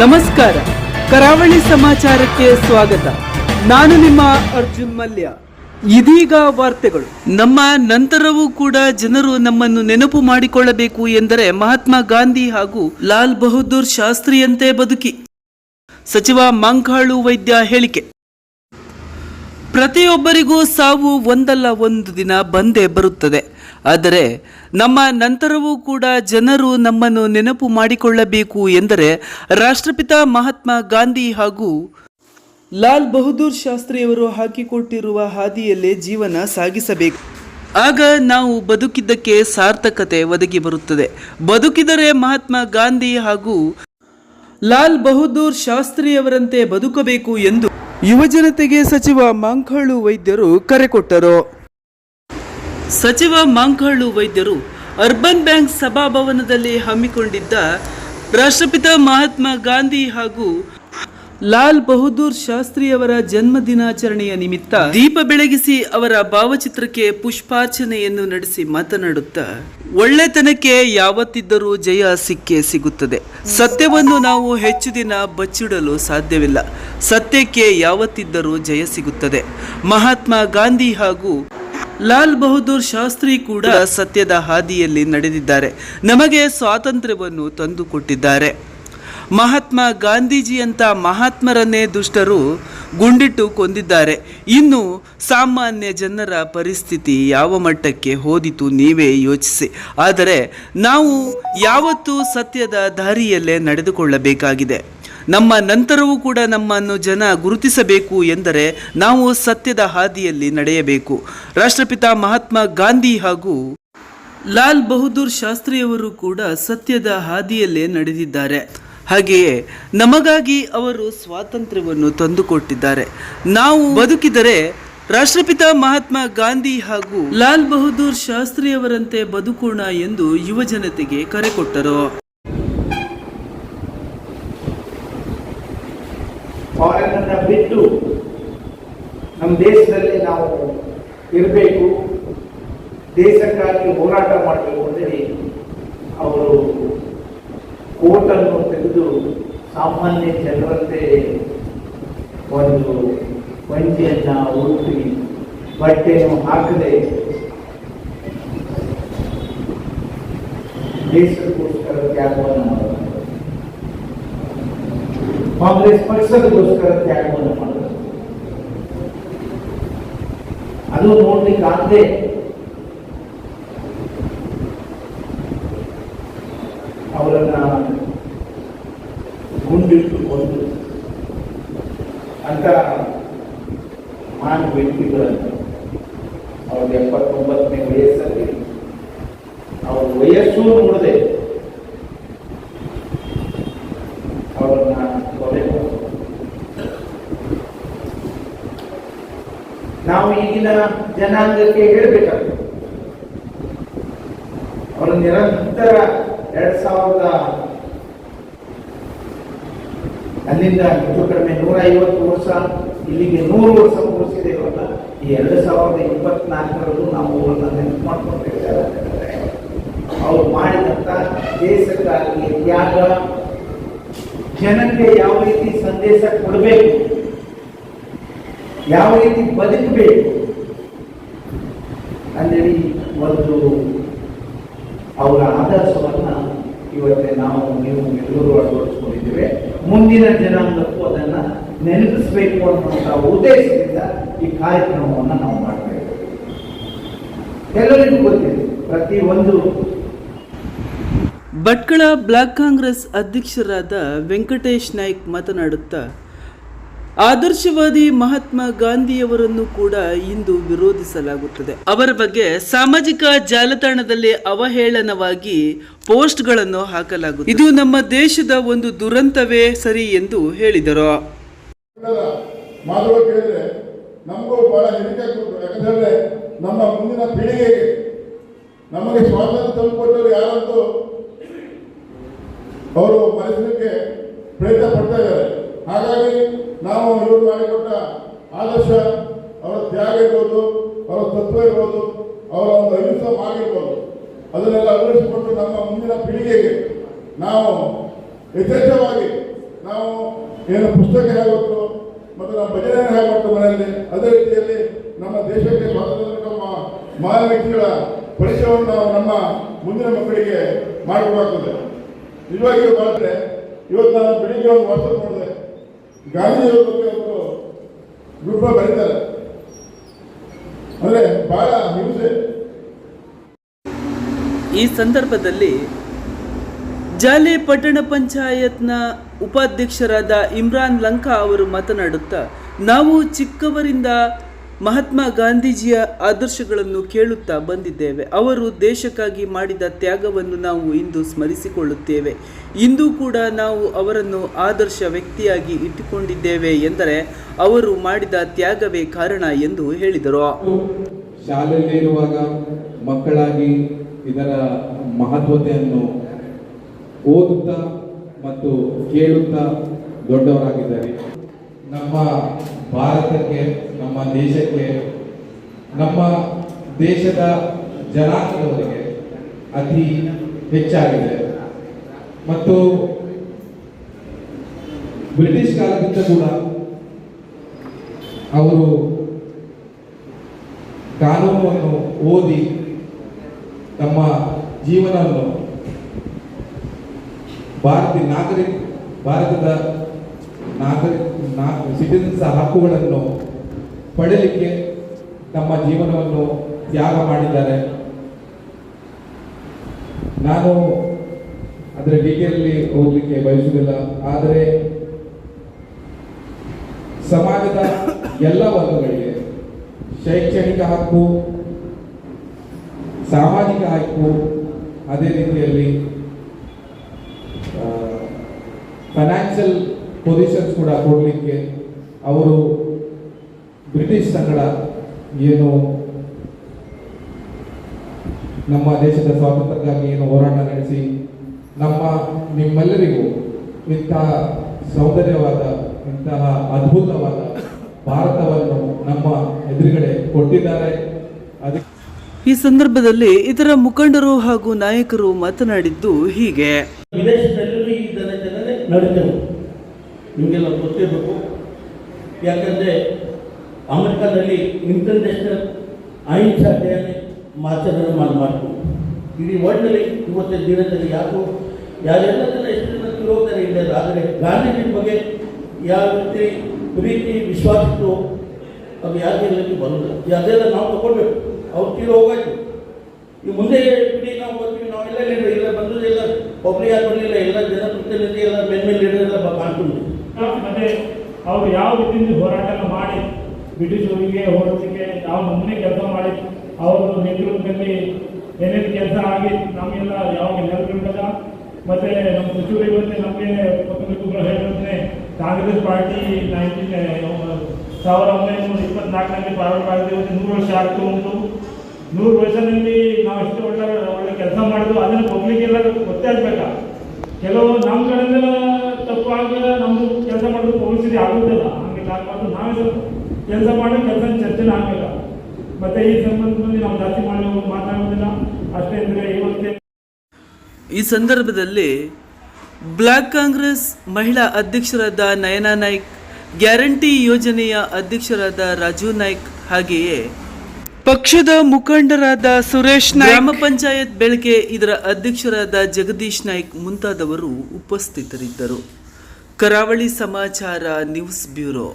ನಮಸ್ಕಾರ, ಕರಾವಳಿ ಸಮಾಚಾರಕ್ಕೆ ಸ್ವಾಗತ. ನಾನು ನಿಮ್ಮ ಅರ್ಜುನ್ ಮಲ್ಯ. ಇದೀಗ ವಾರ್ತೆಗಳು. ನಮ್ಮ ನಂತರವೂ ಕೂಡ ಜನರು ನಮ್ಮನ್ನು ನೆನಪು ಮಾಡಿಕೊಳ್ಳಬೇಕು ಎಂದರೆ ಮಹಾತ್ಮ ಗಾಂಧಿ ಹಾಗೂ ಲಾಲ್ ಬಹದ್ದೂರ್ ಶಾಸ್ತ್ರಿಯಂತೆ ಬದುಕಿ. ಸಚಿವ ಮಂಕಾಳು ವೈದ್ಯ ಹೇಳಿಕೆ. ಪ್ರತಿಯೊಬ್ಬರಿಗೂ ಸಾವು ಒಂದಲ್ಲ ಒಂದು ದಿನ ಬಂದೇ ಬರುತ್ತದೆ. ಆದರೆ ನಮ್ಮ ನಂತರವೂ ಕೂಡ ಜನರು ನಮ್ಮನ್ನು ನೆನಪು ಮಾಡಿಕೊಳ್ಳಬೇಕು ಎಂದರೆ ರಾಷ್ಟ್ರಪಿತ ಮಹಾತ್ಮ ಗಾಂಧಿ ಹಾಗೂ ಲಾಲ್ ಬಹದ್ದೂರ್ ಶಾಸ್ತ್ರಿಯವರು ಹಾಕಿಕೊಟ್ಟಿರುವ ಹಾದಿಯಲ್ಲೇ ಜೀವನ ಸಾಗಿಸಬೇಕು. ಆಗ ನಾವು ಬದುಕಿದ್ದಕ್ಕೆ ಸಾರ್ಥಕತೆ ಒದಗಿ ಬರುತ್ತದೆ. ಬದುಕಿದರೆ ಮಹಾತ್ಮ ಗಾಂಧಿ ಹಾಗೂ ಲಾಲ್ ಬಹದ್ದೂರ್ ಶಾಸ್ತ್ರಿಯವರಂತೆ ಬದುಕಬೇಕು ಎಂದು ಯುವಜನತೆಗೆ ಸಚಿವ ಮಂಕಾಳು ವೈದ್ಯರು ಕರೆ ಕೊಟ್ಟರು. ಸಚಿವ ಮಂಕಾಳು ವೈದ್ಯರು ಅರ್ಬನ್ ಬ್ಯಾಂಕ್ ಸಭಾಭವನದಲ್ಲಿ ಹಮ್ಮಿಕೊಂಡಿದ್ದ ರಾಷ್ಟ್ರಪಿತ ಮಹಾತ್ಮ ಗಾಂಧಿ ಹಾಗೂ ಲಾಲ್ ಬಹದ್ದೂರ್ ಶಾಸ್ತ್ರಿಯವರ ಜನ್ಮ ದಿನಾಚರಣೆಯ ನಿಮಿತ್ತ ದೀಪ ಬೆಳಗಿಸಿ ಅವರ ಭಾವಚಿತ್ರಕ್ಕೆ ಪುಷ್ಪಾರ್ಚನೆಯನ್ನು ನಡೆಸಿ ಮಾತನಾಡುತ್ತಾ, ಒಳ್ಳೆತನಕ್ಕೆ ಯಾವತ್ತಿದ್ದರೂ ಜಯ ಸಿಕ್ಕೇ ಸಿಗುತ್ತದೆ. ಸತ್ಯವನ್ನು ನಾವು ಹೆಚ್ಚು ದಿನ ಬಚ್ಚಿಡಲು ಸಾಧ್ಯವಿಲ್ಲ. ಸತ್ಯಕ್ಕೆ ಯಾವತ್ತಿದ್ದರೂ ಜಯ ಸಿಗುತ್ತದೆ. ಮಹಾತ್ಮ ಗಾಂಧಿ ಹಾಗೂ ಲಾಲ್ ಬಹದ್ದೂರ್ ಶಾಸ್ತ್ರಿ ಕೂಡ ಸತ್ಯದ ಹಾದಿಯಲ್ಲಿ ನಡೆದಿದ್ದಾರೆ. ನಮಗೆ ಸ್ವಾತಂತ್ರ್ಯವನ್ನು ತಂದುಕೊಟ್ಟಿದ್ದಾರೆ. ಮಹಾತ್ಮ ಗಾಂಧೀಜಿಯಂಥ ಮಹಾತ್ಮರನ್ನೇ ದುಷ್ಟರು ಗುಂಡಿಟ್ಟು ಕೊಂದಿದ್ದಾರೆ. ಇನ್ನು ಸಾಮಾನ್ಯ ಜನರ ಪರಿಸ್ಥಿತಿ ಯಾವ ಮಟ್ಟಕ್ಕೆ ಹೋದಿತು ನೀವೇ ಯೋಚಿಸಿ. ಆದರೆ ನಾವು ಯಾವತ್ತೂ ಸತ್ಯದ ದಾರಿಯಲ್ಲೇ ನಡೆದುಕೊಳ್ಳಬೇಕಾಗಿದೆ. ನಮ್ಮ ನಂತರವೂ ಕೂಡ ನಮ್ಮನ್ನು ಜನ ಗುರುತಿಸಬೇಕು ಎಂದರೆ ನಾವು ಸತ್ಯದ ಹಾದಿಯಲ್ಲಿ ನಡೆಯಬೇಕು. ರಾಷ್ಟ್ರಪಿತ ಮಹಾತ್ಮ ಗಾಂಧಿ ಹಾಗೂ ಲಾಲ್ ಬಹದ್ದೂರ್ ಶಾಸ್ತ್ರಿಯವರು ಕೂಡ ಸತ್ಯದ ಹಾದಿಯಲ್ಲೇ ನಡೆದಿದ್ದಾರೆ. ಹಾಗೆಯೇ ನಮಗಾಗಿ ಅವರು ಸ್ವಾತಂತ್ರ್ಯವನ್ನು ತಂದುಕೊಟ್ಟಿದ್ದಾರೆ. ನಾವು ಬದುಕಿದರೆ ರಾಷ್ಟ್ರಪಿತ ಮಹಾತ್ಮ ಗಾಂಧಿ ಹಾಗೂ ಲಾಲ್ ಬಹದ್ದೂರ್ ಶಾಸ್ತ್ರಿಯವರಂತೆ ಬದುಕೋಣ ಎಂದು ಯುವಜನತೆಗೆ ಕರೆ ಕೊಟ್ಟರು. ಫಾರಿನನ್ನ ಬಿಟ್ಟು ನಮ್ಮ ದೇಶದಲ್ಲಿ ನಾವು ಇರಬೇಕು, ದೇಶಕ್ಕಾಗಿ ಹೋರಾಟ ಮಾಡಬೇಕು ಅಂದರೆ ಅವರು ಕೋಟನ್ನು ತೆಗೆದು ಸಾಮಾನ್ಯ ಜನರಂತೆ ಒಂದು ಪಂಚೆಯನ್ನ ಉಡುಪಿ ಬಟ್ಟೆಯನ್ನು ಹಾಕದೆ ದೇಶಕ್ಕೋಸ್ಕರ ತ್ಯಾಗವನ್ನು ಮಾಡೋದು, ಕಾಂಗ್ರೆಸ್ ಪಕ್ಷದಗೋಸ್ಕರ ತ್ಯಾಗವನ್ನು ಮಾಡೋದು. ಅದು ನೋಡ್ಲಿಕ್ಕಾಗದೆ ಅವರನ್ನ ಗುಂಡಿಟ್ಟುಕೊಂಡು ಅಂತ ಮಹಾನ್ ವ್ಯಕ್ತಿಗಳನ್ನು ಅವ್ರಿಗೆ 79ನೇ ವಯಸ್ಸಲ್ಲಿ ಅವ್ರ ವಯಸ್ಸು ನೋಡದೆ ಅವರನ್ನ ಕೊಲೆ. ನಾವು ಈಗಿನ ಜನಾಂಗಕ್ಕೆ ಹೇಳಬೇಕಾಗ್ತದೆ, ಅವರ ನಿರಂತರ 2000 ಅಲ್ಲಿಂದ ಹೆಚ್ಚು ಕಡಿಮೆ 150 ವರ್ಷ ಇಲ್ಲಿಗೆ 100 ವರ್ಷ ಮುಗಿಸಿದೇವಲ್ಲ. ಈ 2024ರಲ್ಲೂ ನಾವು ಅವರನ್ನ ನೆನಪು ಮಾಡ್ಕೊಳ್ತೇವೆ. ಅವ್ರು ಮಾಡಿದಂತ ದೇಶಕ್ಕಾಗಿ ತ್ಯಾಗ, ಜನಕ್ಕೆ ಯಾವ ರೀತಿ ಸಂದೇಶ ಕೊಡಬೇಕು, ಯಾವ ರೀತಿ ಬದುಕಬೇಕು ಅಂದೇಳಿ ಒಂದು ಅವರ ಆದರ್ಶವನ್ನ ಇವತ್ತೇ ನಾವು ನೀವು ಎಲ್ಲರೂ ಅಳವಡಿಸ್ಕೊಂಡಿದ್ದೇವೆ. ಮುಂದಿನ ಜನಾಂಗಕ್ಕೂ ಅದನ್ನ ನೆನಪಿಸಬೇಕು ಅನ್ನುವಂತಹ ಉದ್ದೇಶದಿಂದ ಈ ಕಾರ್ಯಕ್ರಮವನ್ನು ನಾವು ಮಾಡ್ತಾ ಇದ್ದೇವೆ. ಎಲ್ಲರಿಗೂ ಗೊತ್ತಿದೆ, ಪ್ರತಿಯೊಂದು ಭಟ್ಕಳ ಬ್ಲಾಕ್ ಕಾಂಗ್ರೆಸ್ ಅಧ್ಯಕ್ಷರಾದ ವೆಂಕಟೇಶ್ ನಾಯ್ಕ್ ಮಾತನಾಡುತ್ತಾ, ಆದರ್ಶವಾದಿ ಮಹಾತ್ಮ ಗಾಂಧಿಯವರನ್ನು ಕೂಡ ಇಂದು ವಿರೋಧಿಸಲಾಗುತ್ತದೆ. ಅವರ ಬಗ್ಗೆ ಸಾಮಾಜಿಕ ಜಾಲತಾಣದಲ್ಲಿ ಅವಹೇಳನವಾಗಿ ಪೋಸ್ಟ್ಗಳನ್ನು ಹಾಕಲಾಗುತ್ತದೆ. ಇದು ನಮ್ಮ ದೇಶದ ಒಂದು ದುರಂತವೇ ಸರಿ ಎಂದು ಹೇಳಿದರು. ನಮಗೂ ಬಹಳ ಹೆದರಿಕೆ ಆಗ್ತದೆ. ಯಾಕಂದ್ರೆ ನಮ್ಮ ಮುಂದಿನ ಪೀಳಿಗೆಗೆ ನಮಗೆ ಸ್ವಾತಂತ್ರ್ಯ ತಂದುಕೊಟ್ಟರು ಯಾರಂತೂ ಅವರು ಮರೆಸಲಿಕ್ಕೆ ಪ್ರಯತ್ನ ಪಡ್ತಾ ಇದ್ದಾರೆ. ಹಾಗಾಗಿ ನಾವು ಇವರು ಮಾಡಿಕೊಟ್ಟ ಆದರ್ಶ, ಅವರ ತ್ಯಾಗ ಇರ್ಬೋದು, ಅವರ ತತ್ವ ಇರ್ಬೋದು, ಅವರ ಒಂದು ಅಹಿಂಸಾ ಆಗಿರ್ಬೋದು, ಅದನ್ನೆಲ್ಲ ಅಳವಡಿಸಿಕೊಂಡು ನಮ್ಮ ಮುಂದಿನ ಪೀಳಿಗೆಗೆ ನಾವು ಯಥೇಚ್ಛವಾಗಿ ನಾವು ಏನು ಪುಸ್ತಕ ಹೇಗೆ ಓದ್ತು ಮತ್ತು ನಮ್ಮ ಭಜನೆ ಹೇಗೆ ಮಾಡ್ತು ಮನೆಯಲ್ಲಿ, ಅದೇ ರೀತಿಯಲ್ಲಿ ನಮ್ಮ ದೇಶಕ್ಕೆ ಸ್ವಾತಂತ್ರ್ಯ ನಮ್ಮ ಮಹಾನ್ ವ್ಯಕ್ತಿಗಳ ಪರಿಚಯವನ್ನು ನಾವು ನಮ್ಮ ಮುಂದಿನ ಮಕ್ಕಳಿಗೆ ಮಾಡಿಕೊಡಾಗ್ತದೆ. ನಿಜವಾಗಿಯೂ ಮಾಡಿದ್ರೆ ಇವತ್ತು ನಾನು ಬೆಳಿಗ್ಗೆ ಒಂದು ವಾಟ್ಸಪ್ ಮಾಡಿದೆ, ಗಾಂಧಿಯವರ ಬಗ್ಗೆ ಅವರು ಗ್ರೂಪ್ ಬರೀತಾರೆ, ಅಂದರೆ ಬಹಳ ಹಿಂಸೆ. ಈ ಸಂದರ್ಭದಲ್ಲಿ ಜಾಲೆ ಪಟ್ಟಣ ಪಂಚಾಯತ್ನ ಉಪಾಧ್ಯಕ್ಷರಾದ ಇಮ್ರಾನ್ ಲಂಕಾ ಅವರು ಮಾತನಾಡುತ್ತಾ, ನಾವು ಚಿಕ್ಕವರಿಂದ ಮಹಾತ್ಮ ಗಾಂಧೀಜಿಯ ಆದರ್ಶಗಳನ್ನು ಕೇಳುತ್ತಾ ಬಂದಿದ್ದೇವೆ. ಅವರು ದೇಶಕ್ಕಾಗಿ ಮಾಡಿದ ತ್ಯಾಗವನ್ನು ನಾವು ಇಂದು ಸ್ಮರಿಸಿಕೊಳ್ಳುತ್ತೇವೆ. ಇಂದು ಕೂಡ ನಾವು ಅವರನ್ನು ಆದರ್ಶ ವ್ಯಕ್ತಿಯಾಗಿ ಇಟ್ಟುಕೊಂಡಿದ್ದೇವೆ ಎಂದರೆ ಅವರು ಮಾಡಿದ ತ್ಯಾಗವೇ ಕಾರಣ ಎಂದು ಹೇಳಿದರು. ಶಾಲೆಯಲ್ಲಿರುವಾಗ ಮಕ್ಕಳಾಗಿ ಇದರ ಮಹತ್ವತೆಯನ್ನು ಓದುತ್ತಾ ಮತ್ತು ಕೇಳುತ್ತಾ ದೊಡ್ಡವರಾಗಿದ್ದಾರೆ. ನಮ್ಮ ಭಾರತಕ್ಕೆ, ನಮ್ಮ ದೇಶಕ್ಕೆ, ನಮ್ಮ ದೇಶದ ಜನಾಂಗದವರಿಗೆ ಅತಿ ಹೆಚ್ಚಾಗಿದೆ ಮತ್ತು ಬ್ರಿಟಿಷ್ ಕಾಲದಿಂದ ಕೂಡ ಅವರು ಕಾನೂನನ್ನು ಓದಿ ತಮ್ಮ ಜೀವನವನ್ನು ಭಾರತದ ಸಿಟಿಜನ್ಸ್ ಹಕ್ಕುಗಳನ್ನು ಪಡೆಯಲಿಕ್ಕೆ ತಮ್ಮ ಜೀವನವನ್ನು ತ್ಯಾಗ ಮಾಡಿದ್ದಾರೆ. ನಾನು ಅದರ ಡೀಟೇಲಲ್ಲಿ ಓದಲಿಕ್ಕೆ ಬಯಸುವುದಿಲ್ಲ, ಆದರೆ ಸಮಾಜದ ಎಲ್ಲ ವರ್ಗಗಳಿಗೆ ಶೈಕ್ಷಣಿಕ ಹಕ್ಕು, ಸಾಮಾಜಿಕ ಹಕ್ಕು, ಅದೇ ರೀತಿಯಲ್ಲಿ ಫೈನಾನ್ಷಿಯಲ್ ಪೊಸಿಷನ್ಸ್ ಕೂಡ ಕೊಡಲಿಕ್ಕೆ ಅವರು ಬ್ರಿಟಿಷ್ ಸಂಗಡ ಏನು ನಮ್ಮ ದೇಶದ ಸ್ವಾತಂತ್ರ್ಯಕ್ಕಾಗಿ ಏನು ಹೋರಾಟ ನಡೆಸಿ ನಿಮ್ಮೆಲ್ಲರಿಗೂ ಇಂತಹ ಸೌಂದರ್ಯವಾದ, ಇಂತಹ ಅದ್ಭುತವಾದ ಭಾರತವನ್ನು ನಮ್ಮ ಎದುರುಗಡೆ ಕೊಟ್ಟಿದ್ದಾರೆ. ಅದಕ್ಕೆ ಈ ಸಂದರ್ಭದಲ್ಲಿ ಇತರ ಮುಖಂಡರು ಹಾಗೂ ನಾಯಕರು ಮಾತನಾಡಿದ್ದು ಹೀಗೆ. ವಿದೇಶದಲ್ಲೂ ಈ ದಿನಾಚರಣೆ ನಡೀತವೆ, ನಿಮಗೆಲ್ಲ ಗೊತ್ತಿರಬೇಕು. ಯಾಕಂದರೆ ಅಮೆರಿಕಾದಲ್ಲಿ ಇಂಟರ್ನ್ಯಾಷನಲ್ ಅಹಿಂಸಾ ಡೇ ಆಚರಣೆ ಮಾಡ್ತೀವಿ. ಇಡೀ ವರ್ಲ್ಡ್ನಲ್ಲಿ ಇವತ್ತಿನ ದಿನದಲ್ಲಿ ಯಾರೆಲ್ಲ ಜನ ಎಷ್ಟು ಜನ ತಿರೋಗ್ತಾರೆ ಇಲ್ಲ, ಆದರೆ ಗಾಂಧೀಜಿ ಬಗ್ಗೆ ಯಾವ ರೀತಿ ಪ್ರೀತಿ ವಿಶ್ವಾಸ ಇತ್ತು ಅದು ಯಾರಿಗೆಲ್ಲಕ್ಕೆ ಬರೋಲ್ಲ. ಅದೆಲ್ಲ ನಾವು ತಗೊಳ್ಬೇಕು. ಅವ್ರು ತೀರೋ ಹೋಗಾಯ್ತು, ಈ ಮುಂದೆ ಇಡೀ ನಾವು ಬರ್ತೀವಿ, ನಾವೆಲ್ಲ ಲೀಡರ್ ಇಲ್ಲ ಬಂದದೆಲ್ಲ ಒಬ್ಬರು ಯಾರು ಬರಲಿಲ್ಲ, ಎಲ್ಲ ಜನಪ್ರತಿನಿಧಿ ಎಲ್ಲ ಮೇಲ್ಮೇಲೆ ಲೀಡರ್ ಎಲ್ಲ ಕಾಣ್ಕೊಂಡು. ಮತ್ತೆ ಅವರು ಯಾವ ರೀತಿಯಿಂದ ಹೋರಾಟ ಮಾಡಿ ಬ್ರಿಟಿಷರಿಗೆ ಹೋರಾಟಕ್ಕೆ ಯಾವ ನಮ್ಮನೆ ಕೆಲಸ ಮಾಡಿ ಅವರು ನೇತೃತ್ವದಲ್ಲಿ ಏನೇನು ಕೆಲಸ ಆಗಿ ನಮಗೆಲ್ಲ ಯಾವಾಗ ನೆನಪಿರ್ತದ. ಮತ್ತೆ ನಮ್ಮ ಸಚಿವರು ಇವತ್ತೇ ನಮಗೆ ಹೇಳುತ್ತೆ, ಕಾಂಗ್ರೆಸ್ ಪಾರ್ಟಿ 1924ರಲ್ಲಿ ಪ್ರಾರಂಭ ಆಗಿದೆ, 100 ವರ್ಷ ಆಗ್ತಾ ಉಂಟು. 100 ವರ್ಷದಲ್ಲಿ ನಾವು ಎಷ್ಟು ಒಳ್ಳೆ ಕೆಲಸ ಮಾಡಿದ್ವು ಅದನ್ನು ಪಬ್ಲಿಕ್ಗೆಲ್ಲ ಗೊತ್ತಾಗಬೇಕಾ. ಕೆಲವು ನಮ್ಮ ಕಡೆಯಿಂದ ತಪ್ಪಾಗ ನಮ್ಮದು ಕೆಲಸ ಮಾಡೋದು ಪಬ್ಲಿಸಿಟಿ ಆಗುವುದಿಲ್ಲ, ಹಂಗೆ ಆಗಬಾರ್ದು. ನಾವೇ ಸ್ವಲ್ಪ ಕೆಲಸ ಮಾಡಿ ಕೆಲಸ ಚರ್ಚೆನ ಆಗಬೇಕ. ಮತ್ತೆ ಈ ಸಂಬಂಧದಲ್ಲಿ ನಾವು ಜಾಸ್ತಿ ಮಾಡಿ ಮಾತಾಡೋದಿಲ್ಲ ಅಷ್ಟೇ. ಅಂದರೆ ಇವತ್ತೇ ಈ ಸಂದರ್ಭದಲ್ಲಿ ಬ್ಲಾಕ್ ಕಾಂಗ್ರೆಸ್ ಮಹಿಳಾ ಅಧ್ಯಕ್ಷರಾದ ನಯನಾ ನಾಯ್ಕ್, ಗ್ಯಾರಂಟಿ ಯೋಜನೆಯ ಅಧ್ಯಕ್ಷರಾದ ರಾಜು ನಾಯ್ಕ್, ಹಾಗೆಯೇ ಪಕ್ಷದ ಮುಖಂಡರಾದ ಸುರೇಶ್ ನಾಯ್ಕ್, ಗ್ರಾಮ ಪಂಚಾಯತ್ ಬೆಳಕೆ ಇದರ ಅಧ್ಯಕ್ಷರಾದ ಜಗದೀಶ್ ನಾಯ್ಕ್ ಮುಂತಾದವರು ಉಪಸ್ಥಿತರಿದ್ದರು. ಕರಾವಳಿ ಸಮಾಚಾರ ನ್ಯೂಸ್ ಬ್ಯೂರೋ.